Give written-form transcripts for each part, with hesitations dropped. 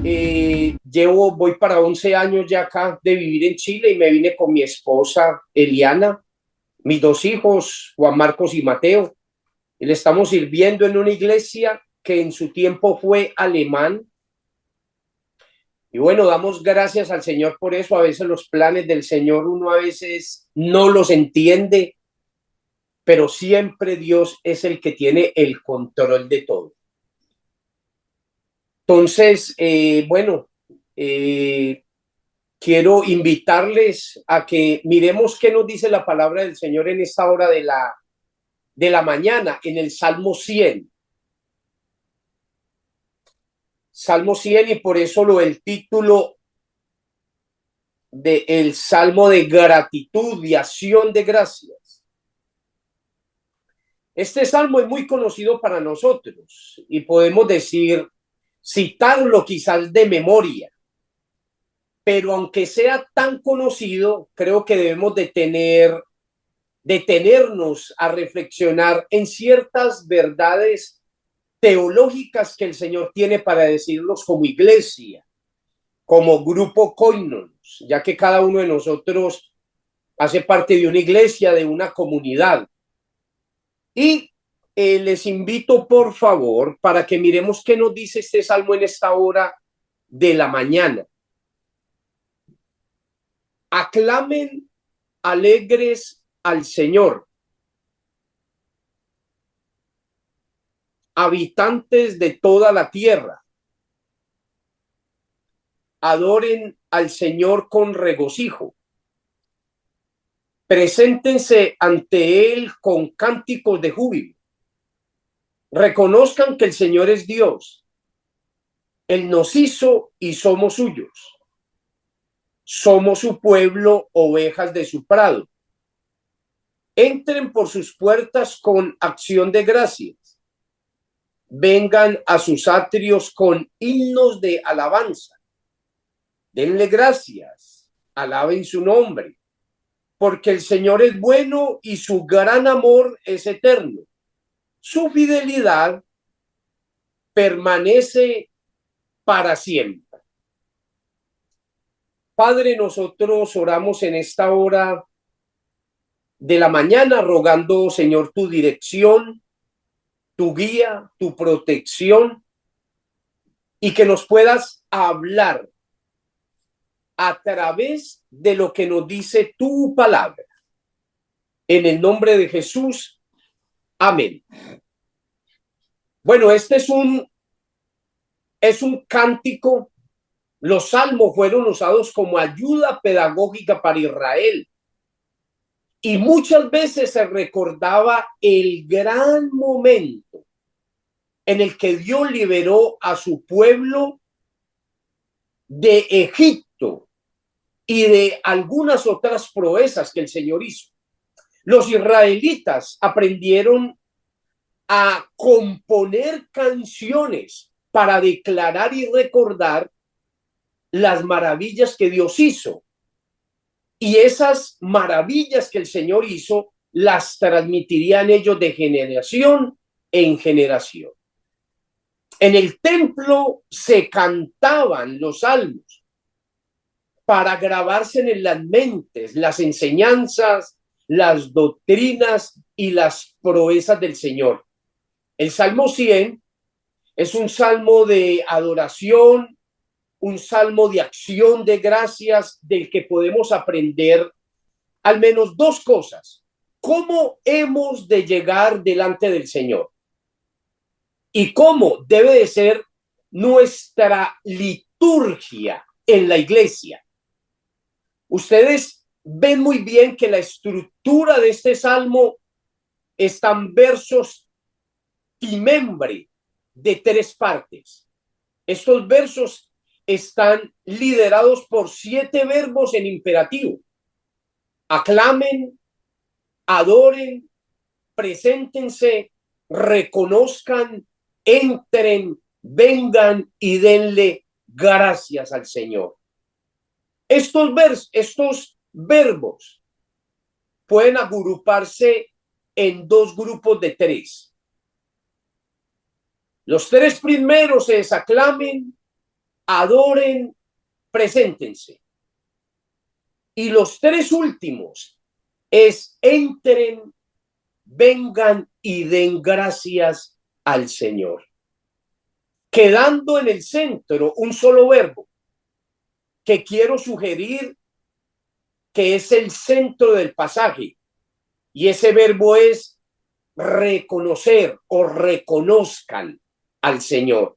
Voy para 11 años ya acá de vivir en Chile y me vine con mi esposa Eliana, mis dos hijos, Juan Marcos y Mateo. Y le estamos sirviendo en una iglesia que en su tiempo fue alemán. Y bueno, damos gracias al Señor por eso. A veces los planes del Señor uno a veces no los entiende, pero siempre Dios es el que tiene el control de todo. Entonces, quiero invitarles a que miremos qué nos dice la palabra del Señor en esta hora de la mañana, en el Salmo 100. Salmo 100, y por eso el título del Salmo de gratitud y acción de gracias. Este salmo es muy conocido para nosotros y podemos citarlo quizás de memoria, pero aunque sea tan conocido, creo que debemos detenernos a reflexionar en ciertas verdades teológicas que el Señor tiene para decirnos como iglesia, como grupo Koinos, ya que cada uno de nosotros hace parte de una iglesia, de una comunidad. Y les invito, por favor, para que miremos qué nos dice este salmo en esta hora de la mañana. Aclamen alegres al Señor, habitantes de toda la tierra. Adoren al Señor con regocijo. Preséntense ante Él con cánticos de júbilo. Reconozcan que el Señor es Dios. Él nos hizo y somos suyos. Somos su pueblo, ovejas de su prado. Entren por sus puertas con acción de gracias. Vengan a sus atrios con himnos de alabanza. Denle gracias, alaben su nombre, porque el Señor es bueno y su gran amor es eterno. Su fidelidad permanece para siempre. Padre, nosotros oramos en esta hora de la mañana rogando, Señor, tu dirección, tu guía, tu protección, y que nos puedas hablar a través de lo que nos dice tu palabra. En el nombre de Jesús, amén. Bueno, este es un cántico. Los salmos fueron usados como ayuda pedagógica para Israel. Y muchas veces se recordaba el gran momento en el que Dios liberó a su pueblo de Egipto y de algunas otras proezas que el Señor hizo. Los israelitas aprendieron a componer canciones para declarar y recordar las maravillas que Dios hizo. Y esas maravillas que el Señor hizo las transmitirían ellos de generación en generación. En el templo se cantaban los salmos para grabarse en las mentes las enseñanzas, las doctrinas y las proezas del Señor. El Salmo 100 es un salmo de adoración, un salmo de acción de gracias del que podemos aprender al menos dos cosas. ¿Cómo hemos de llegar delante del Señor? Y cómo debe de ser nuestra liturgia en la iglesia. Ustedes ven muy bien que la estructura de este salmo están versos timembre de tres partes. Estos versos están liderados por 7 verbos en imperativo. Aclamen, adoren, preséntense, reconozcan, entren, vengan y denle gracias al Señor. Estos verbos pueden agruparse en dos grupos de 3. Los 3 primeros es aclamen, adoren, preséntense. Y los tres últimos es entren, vengan y den gracias al Señor. Quedando en el centro un solo verbo que quiero sugerir que es el centro del pasaje. Y ese verbo es reconocer o reconozcan al Señor.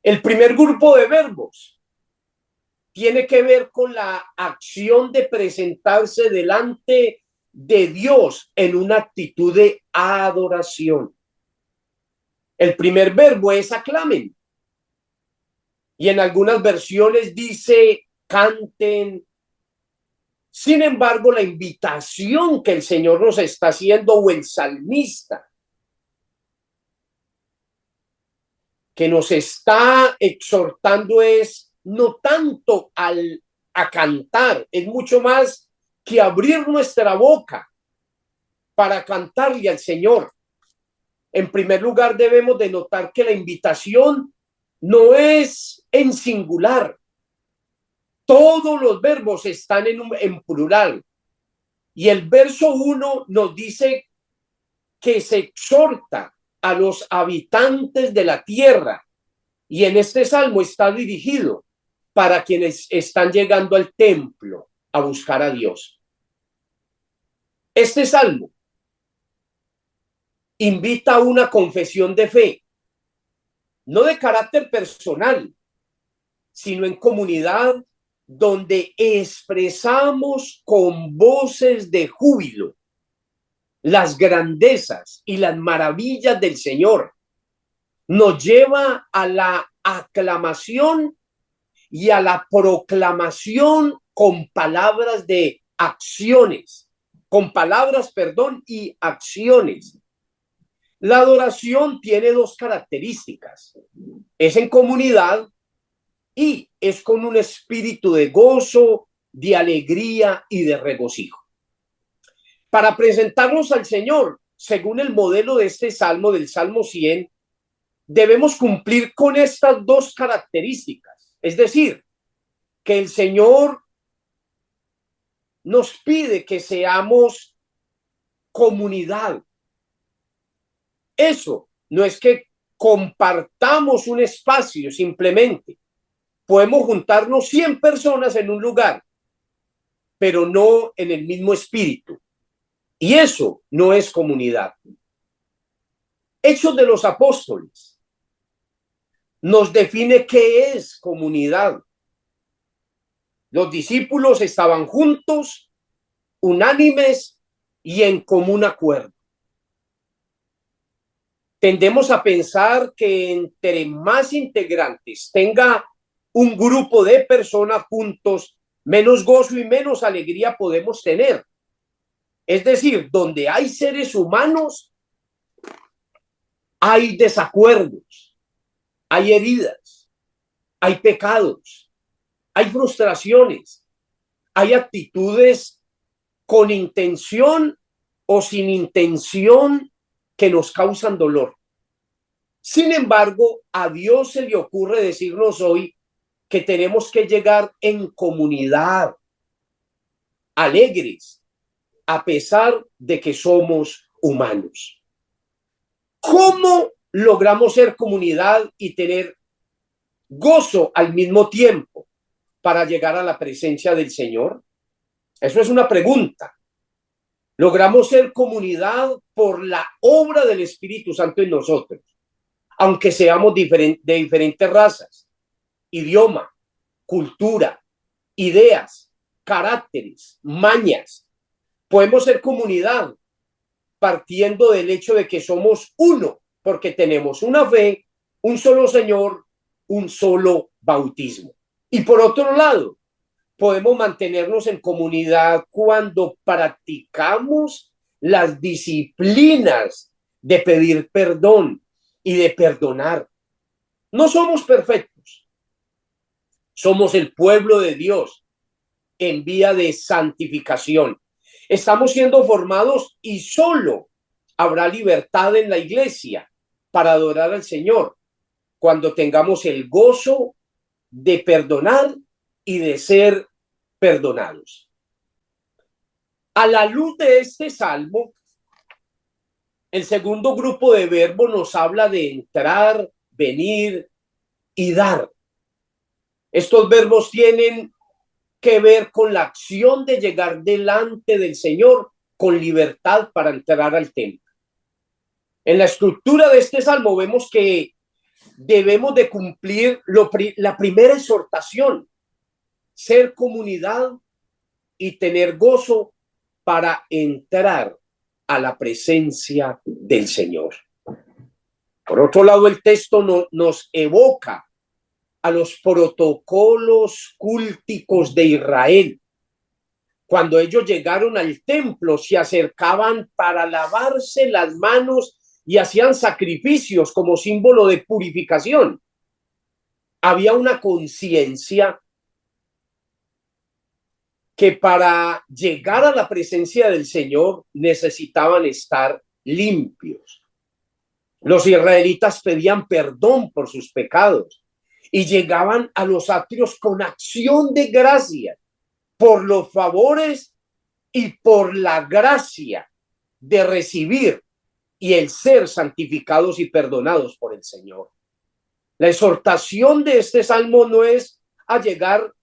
El primer grupo de verbos tiene que ver con la acción de presentarse delante de Dios en una actitud de adoración. El primer verbo es aclamen. Y en algunas versiones dice canten. Sin embargo, la invitación que el Señor nos está haciendo, o el salmista que nos está exhortando, es no tanto a cantar, es mucho más que abrir nuestra boca para cantarle al Señor. En primer lugar, debemos de notar que la invitación no es en singular. Todos los verbos están en plural. Y el verso 1 nos dice que se exhorta a los habitantes de la tierra. Y en este salmo está dirigido para quienes están llegando al templo a buscar a Dios. Este salmo invita a una confesión de fe, no de carácter personal, sino en comunidad, donde expresamos con voces de júbilo las grandezas y las maravillas del Señor. Nos lleva a la aclamación y a la proclamación con palabras de acciones, y acciones. La adoración tiene dos características: es en comunidad y es con un espíritu de gozo, de alegría y de regocijo. Para presentarnos al Señor, según el modelo de este salmo, del Salmo 100, debemos cumplir con estas dos características. Es decir, que el Señor nos pide que seamos comunidad. Eso no es que compartamos un espacio simplemente. Podemos juntarnos 100 personas en un lugar, pero no en el mismo espíritu. Y eso no es comunidad. Hechos de los Apóstoles nos define qué es comunidad. Los discípulos estaban juntos, unánimes y en común acuerdo. Tendemos a pensar que entre más integrantes tenga un grupo de personas juntos, menos gozo y menos alegría podemos tener. Es decir, donde hay seres humanos, hay desacuerdos, hay heridas, hay pecados, hay frustraciones, hay actitudes con intención o sin intención que nos causan dolor. Sin embargo, a Dios se le ocurre decirnos hoy que tenemos que llegar en comunidad, alegres, a pesar de que somos humanos. ¿Cómo logramos ser comunidad y tener gozo al mismo tiempo para llegar a la presencia del Señor? Eso es una pregunta. Logramos ser comunidad por la obra del Espíritu Santo en nosotros, aunque seamos de diferentes razas, idioma, cultura, ideas, caracteres, mañas. Podemos ser comunidad partiendo del hecho de que somos uno, porque tenemos una fe, un solo Señor, un solo bautismo. Y por otro lado, podemos mantenernos en comunidad cuando practicamos las disciplinas de pedir perdón y de perdonar. No somos perfectos. Somos el pueblo de Dios en vía de santificación. Estamos siendo formados y solo habrá libertad en la iglesia para adorar al Señor cuando tengamos el gozo de perdonar y de ser perdonados. A la luz de este salmo, el segundo grupo de verbos nos habla de entrar, venir y dar. Estos verbos tienen que ver con la acción de llegar delante del Señor con libertad para entrar al templo. En la estructura de este salmo vemos que debemos de cumplir la primera exhortación, ser comunidad y tener gozo para entrar a la presencia del Señor. Por otro lado, el texto nos evoca a los protocolos cúlticos de Israel. Cuando ellos llegaron al templo, se acercaban para lavarse las manos y hacían sacrificios como símbolo de purificación. Había una conciencia que para llegar a la presencia del Señor necesitaban estar limpios. Los israelitas pedían perdón por sus pecados y llegaban a los atrios con acción de gracia por los favores y por la gracia de recibir y el ser santificados y perdonados por el Señor. La exhortación de este salmo no es a llegar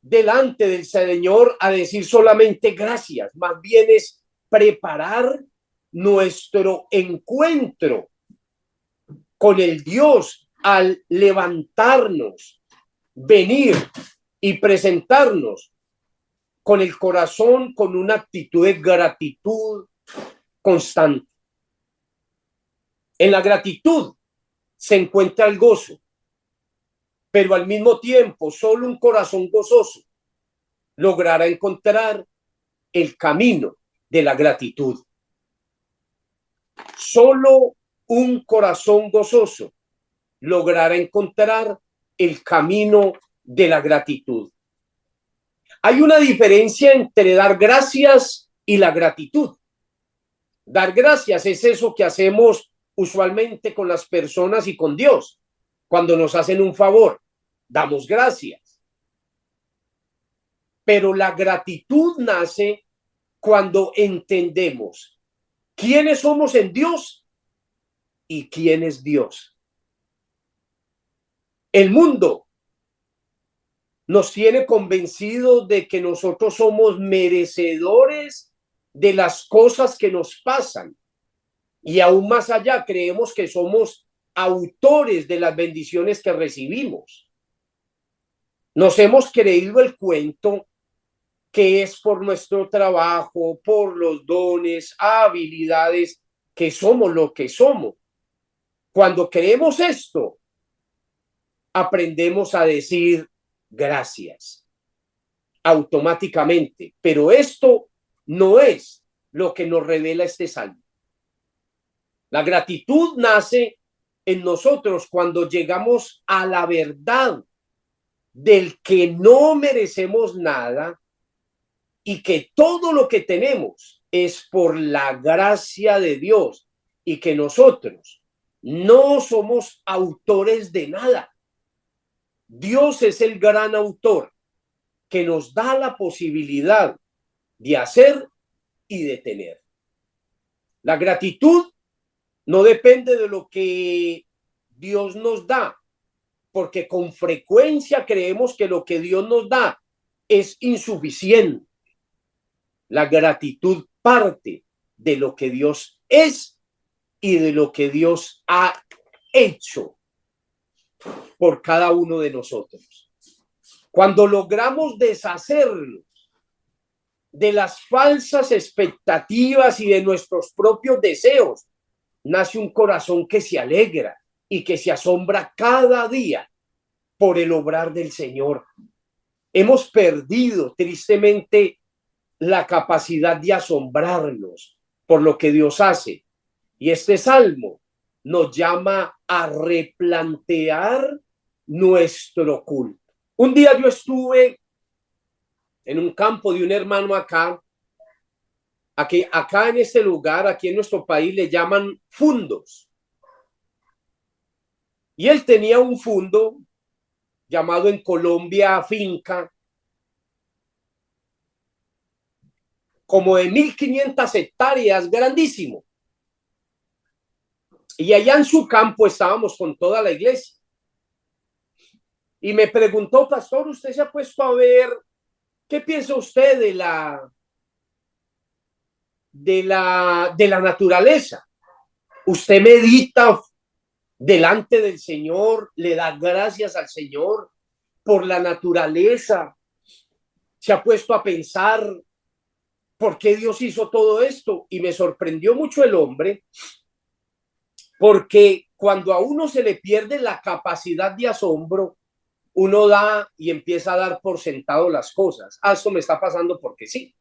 delante del Señor a decir solamente gracias, más bien es preparar nuestro encuentro con el Dios al levantarnos, venir y presentarnos con el corazón, con una actitud de gratitud constante. En la gratitud se encuentra el gozo, pero al mismo tiempo solo un corazón gozoso logrará encontrar el camino de la gratitud. Solo un corazón gozoso logrará encontrar el camino de la gratitud. Hay una diferencia entre dar gracias y la gratitud. Dar gracias es eso que hacemos usualmente con las personas y con Dios. Cuando nos hacen un favor, damos gracias. Pero la gratitud nace cuando entendemos quiénes somos en Dios y quién es Dios. El mundo nos tiene convencidos de que nosotros somos merecedores de las cosas que nos pasan. Y aún más allá, creemos que somos autores de las bendiciones que recibimos. Nos hemos creído el cuento que es por nuestro trabajo, por los dones, habilidades, que somos lo que somos. Cuando creemos esto, aprendemos a decir gracias automáticamente, pero esto no es lo que nos revela este salmo. La gratitud nace en nosotros cuando llegamos a la verdad del que no merecemos nada y que todo lo que tenemos es por la gracia de Dios y que nosotros no somos autores de nada. Dios es el gran autor que nos da la posibilidad de hacer y de tener. La gratitud no depende de lo que Dios nos da, porque con frecuencia creemos que lo que Dios nos da es insuficiente. La gratitud parte de lo que Dios es y de lo que Dios ha hecho por cada uno de nosotros. Cuando logramos deshacernos de las falsas expectativas y de nuestros propios deseos, nace un corazón que se alegra y que se asombra cada día por el obrar del Señor. Hemos perdido tristemente la capacidad de asombrarnos por lo que Dios hace. Y este salmo nos llama a replantear nuestro culto. Un día yo estuve en un campo de un hermano acá en este lugar, aquí en nuestro país, le llaman fundos. Y él tenía un fondo llamado en Colombia finca, como de 1.500 hectáreas, grandísimo. Y allá en su campo estábamos con toda la iglesia. Y me preguntó, pastor, ¿usted se ha puesto a ver qué piensa usted de la naturaleza? ¿Usted medita delante del Señor, le da gracias al Señor por la naturaleza? ¿Se ha puesto a pensar por qué Dios hizo todo esto? Y me sorprendió mucho el hombre, porque cuando a uno se le pierde la capacidad de asombro, uno da y empieza a dar por sentado las cosas. Ah, esto me está pasando porque sí.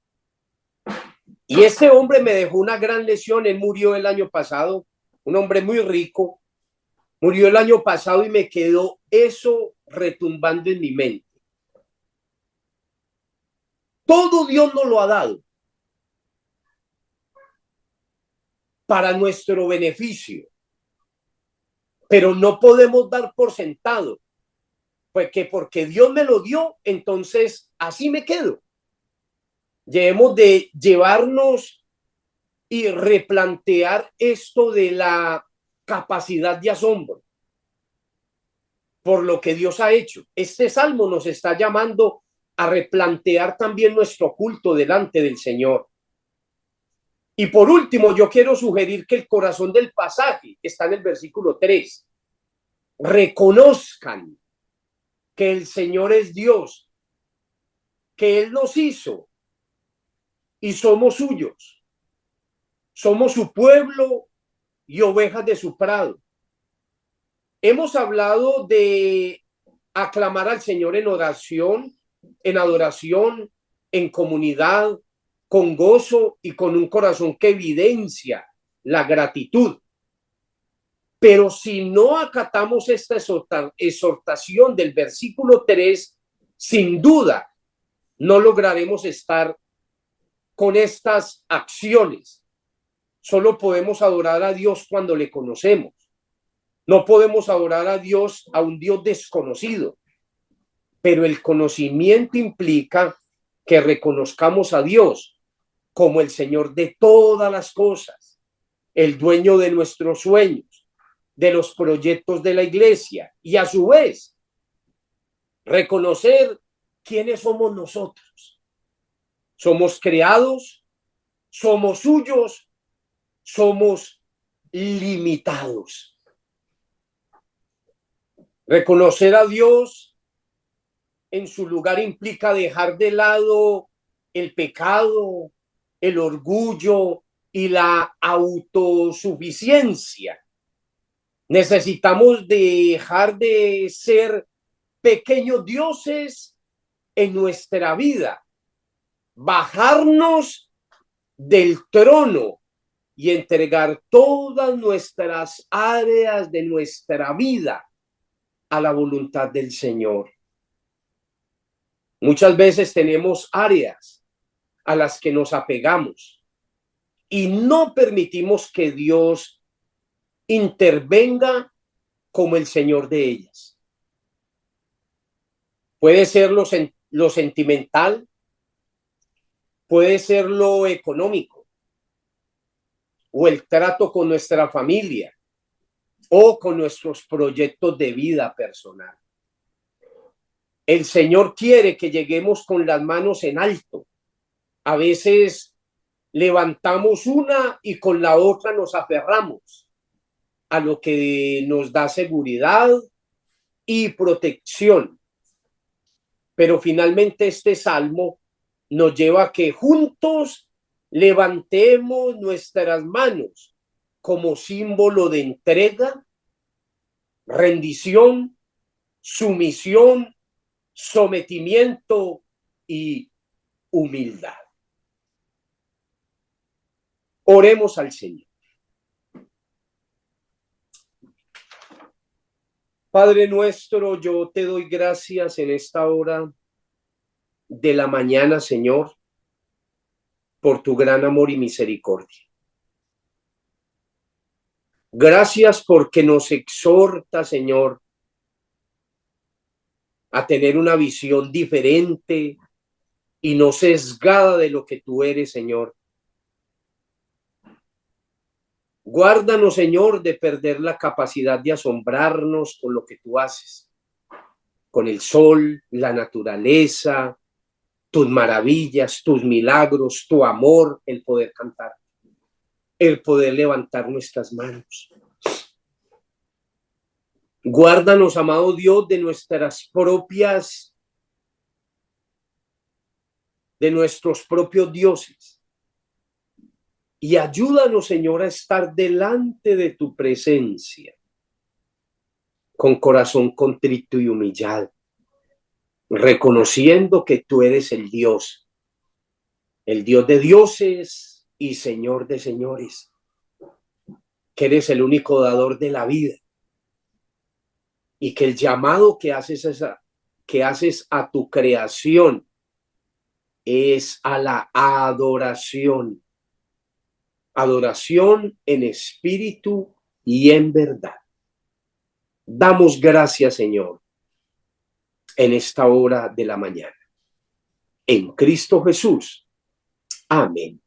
Y este hombre me dejó una gran lesión. Él murió el año pasado, un hombre muy rico, murió el año pasado y me quedó eso retumbando en mi mente. Todo Dios nos lo ha dado para nuestro beneficio, pero no podemos dar por sentado, pues que porque Dios me lo dio, entonces así me quedo. Debemos de llevarnos y replantear esto de la capacidad de asombro por lo que Dios ha hecho. Este salmo nos está llamando a replantear también nuestro culto delante del Señor. Y por último, yo quiero sugerir que el corazón del pasaje está en el versículo 3. Reconozcan que el Señor es Dios, que Él nos hizo y somos suyos. Somos su pueblo y ovejas de su prado. Hemos hablado de aclamar al Señor en oración, en adoración, en comunidad, con gozo y con un corazón que evidencia la gratitud. Pero si no acatamos esta exhortación del versículo 3, sin duda no lograremos estar con estas acciones. Solo podemos adorar a Dios cuando le conocemos. No podemos adorar a Dios, a un Dios desconocido. Pero el conocimiento implica que reconozcamos a Dios como el Señor de todas las cosas, el dueño de nuestros sueños, de los proyectos de la iglesia, y a su vez reconocer quiénes somos nosotros. Somos creados, somos suyos, somos limitados. Reconocer a Dios en su lugar implica dejar de lado el pecado, el orgullo y la autosuficiencia. Necesitamos dejar de ser pequeños dioses en nuestra vida, bajarnos del trono y entregar todas nuestras áreas de nuestra vida a la voluntad del Señor. Muchas veces tenemos áreas a las que nos apegamos y no permitimos que Dios intervenga como el Señor de ellas. Puede ser lo sentimental, puede ser lo económico, o el trato con nuestra familia, o con nuestros proyectos de vida personal. El Señor quiere que lleguemos con las manos en alto. A veces levantamos una y con la otra nos aferramos a lo que nos da seguridad y protección. Pero finalmente este salmo nos lleva a que juntos levantemos nuestras manos como símbolo de entrega, rendición, sumisión, sometimiento y humildad. Oremos al Señor. Padre nuestro, yo te doy gracias en esta hora de la mañana, Señor, por tu gran amor y misericordia. Gracias porque nos exhorta, Señor, a tener una visión diferente y no sesgada de lo que tú eres, Señor. Guárdanos, Señor, de perder la capacidad de asombrarnos con lo que tú haces, con el sol, la naturaleza, tus maravillas, tus milagros, tu amor, el poder cantar, el poder levantar nuestras manos. Guárdanos, amado Dios, de nuestros propios dioses. Y ayúdanos, Señor, a estar delante de tu presencia con corazón contrito y humillado, reconociendo que tú eres el Dios de dioses y Señor de señores, que eres el único dador de la vida y que el llamado que haces a tu creación es a la adoración. Adoración en espíritu y en verdad. Damos gracias, Señor, en esta hora de la mañana. En Cristo Jesús. Amén.